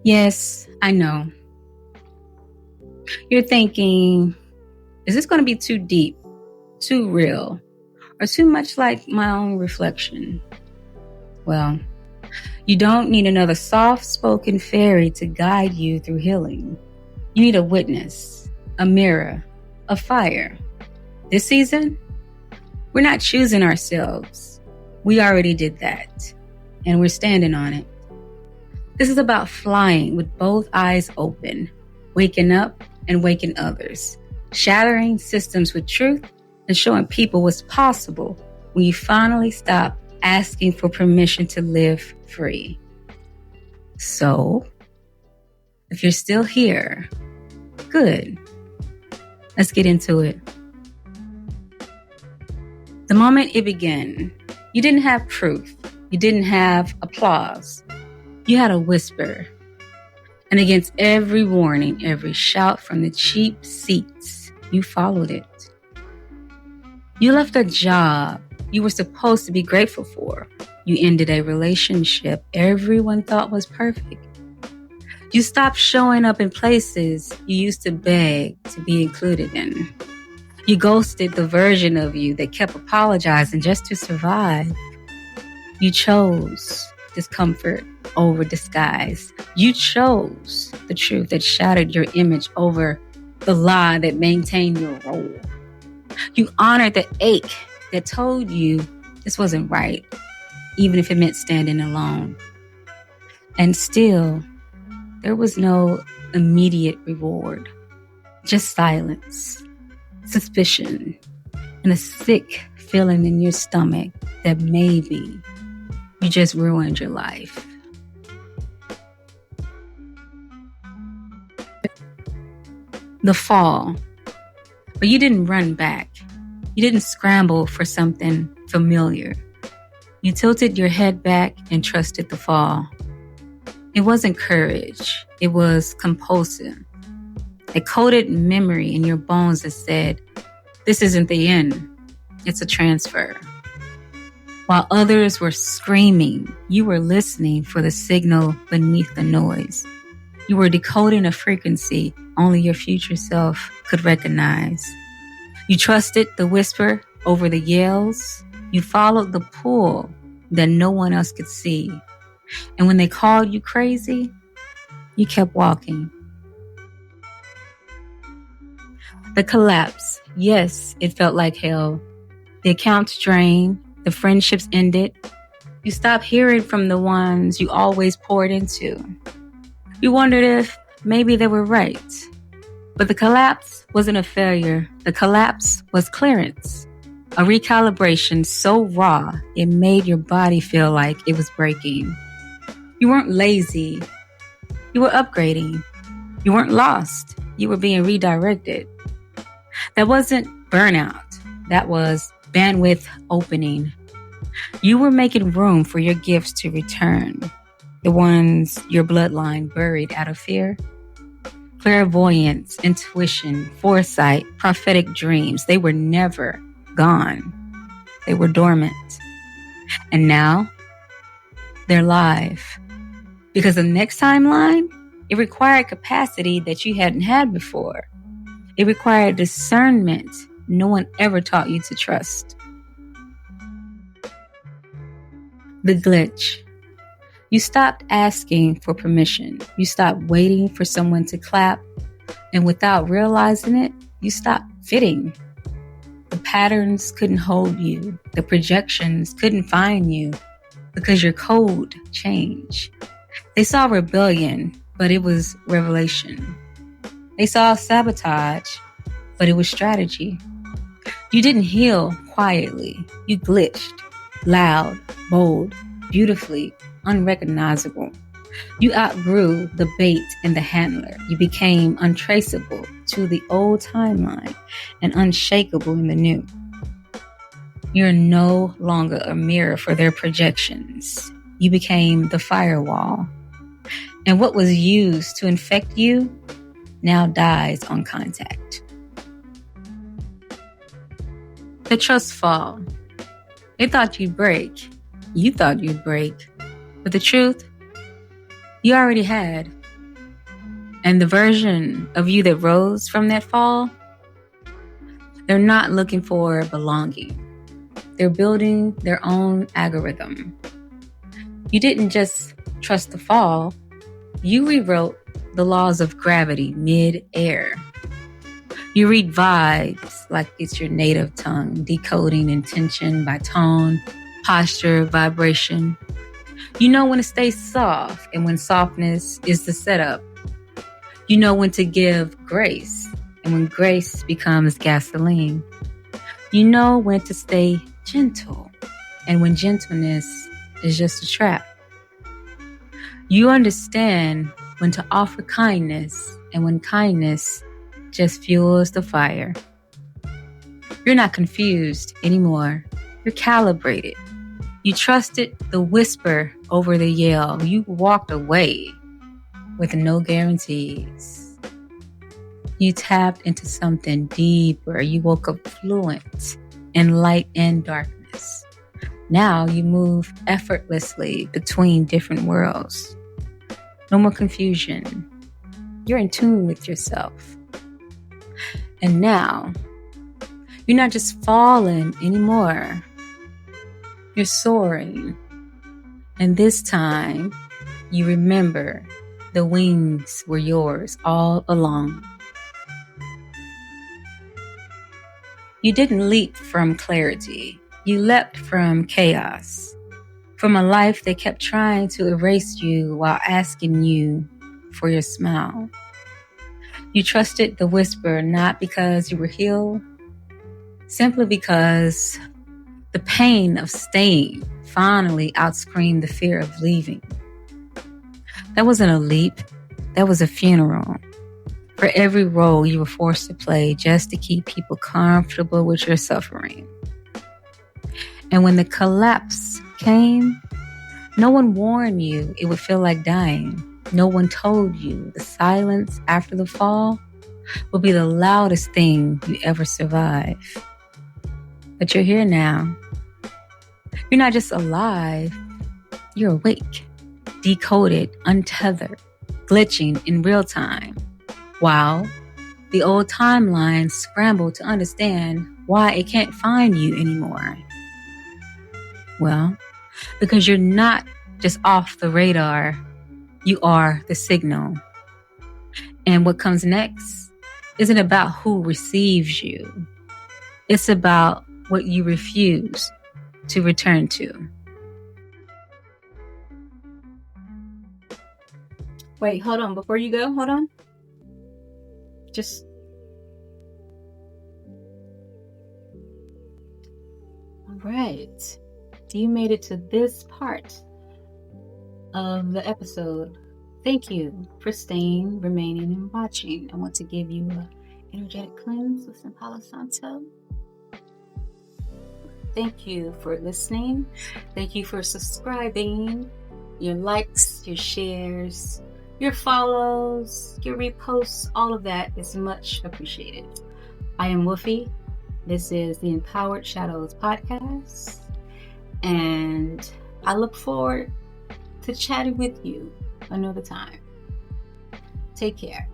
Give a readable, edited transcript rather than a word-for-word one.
Yes, I know. You're thinking, is this going to be too deep, too real, or too much like my own reflection? Well, you don't need another soft-spoken fairy to guide you through healing. You need a witness, a mirror, a fire. This season, we're not choosing ourselves. We already did that, and we're standing on it. This is about flying with both eyes open, waking up and waking others, shattering systems with truth and showing people what's possible when you finally stop asking for permission to live free. So, if you're still here, good. Let's get into it. The moment it began, you didn't have proof. You didn't have applause. You had a whisper. And against every warning, every shout from the cheap seats, you followed it. You left a job you were supposed to be grateful for. You ended a relationship everyone thought was perfect. You stopped showing up in places you used to beg to be included in. You ghosted the version of you that kept apologizing just to survive. You chose discomfort over disguise. You chose the truth that shattered your image over the lie that maintained your role. You honored the ache that told you this wasn't right, even if it meant standing alone. And still, there was no immediate reward, just silence, suspicion, and a sick feeling in your stomach that maybe you just ruined your life. The fall. But you didn't run back. You didn't scramble for something familiar. You tilted your head back and trusted the fall. It wasn't courage. It was compulsive. A coded memory in your bones that said, this isn't the end. It's a transfer. While others were screaming, you were listening for the signal beneath the noise. You were decoding a frequency only your future self could recognize. You trusted the whisper over the yells. You followed the pull that no one else could see. And when they called you crazy, you kept walking. The collapse. Yes, it felt like hell. The accounts drained. The friendships ended. You stopped hearing from the ones you always poured into. You wondered if maybe they were right. But the collapse wasn't a failure. The collapse was clearance. A recalibration so raw, it made your body feel like it was breaking. You weren't lazy. You were upgrading. You weren't lost. You were being redirected. That wasn't burnout. That was bandwidth opening. You were making room for your gifts to return. The ones your bloodline buried out of fear. Clairvoyance, intuition, foresight, prophetic dreams. They were never gone. They were dormant. And now, they're live. Because the next timeline, it required capacity that you hadn't had before. It required discernment no one ever taught you to trust. The glitch. You stopped asking for permission. You stopped waiting for someone to clap. And without realizing it, you stopped fitting. The patterns couldn't hold you. The projections couldn't find you because your code changed. They saw rebellion, but it was revelation. They saw sabotage, but it was strategy. You didn't heal quietly. You glitched, loud, bold, beautifully, unrecognizable. You outgrew the bait and the handler. You became untraceable to the old timeline and unshakable in the new. You're no longer a mirror for their projections. You became the firewall. And what was used to infect you now dies on contact. The trust fall. They thought you'd break. You thought you'd break. But the truth, you already had. And the version of you that rose from that fall, they're not looking for belonging. They're building their own algorithm. You didn't just trust the fall. You rewrote the laws of gravity mid-air. You read vibes like it's your native tongue, decoding intention by tone, posture, vibration. You know when to stay soft and when softness is the setup. You know when to give grace and when grace becomes gasoline. You know when to stay gentle and when gentleness is just a trap. You understand when to offer kindness and when kindness just fuels the fire. You're not confused anymore. You're calibrated. You trusted the whisper over the yell. You walked away with no guarantees. You tapped into something deeper. You woke up fluent in light and darkness. Now you move effortlessly between different worlds. No more confusion. You're in tune with yourself. And now, you're not just falling anymore. You're soaring. And this time, you remember the wings were yours all along. You didn't leap from clarity. You leapt from chaos. From a life that kept trying to erase you while asking you for your smile. You trusted the whisper not because you were healed, simply because the pain of staying finally outscreamed the fear of leaving. That wasn't a leap, that was a funeral. For every role you were forced to play just to keep people comfortable with your suffering. And when the collapse came, no one warned you it would feel like dying. No one told you the silence after the fall will be the loudest thing you ever survive. But you're here now. You're not just alive, you're awake, decoded, untethered, glitching in real time. While the old timeline scrambled to understand why it can't find you anymore. Well, because you're not just off the radar, you are the signal. And what comes next isn't about who receives you. It's about what you refuse to return to. Wait, hold on. Before you go, hold on. All right. You made it to this part of the episode. Thank you for staying, remaining, and watching. I want to give you an energetic cleanse with some Palo Santo. Thank you for listening. Thank you for subscribing. Your likes, your shares, your follows, your reposts, all of that is much appreciated. I am Wolfie. This is the Empowered Shadows podcast. And I look forward to chatting with you another time. Take care.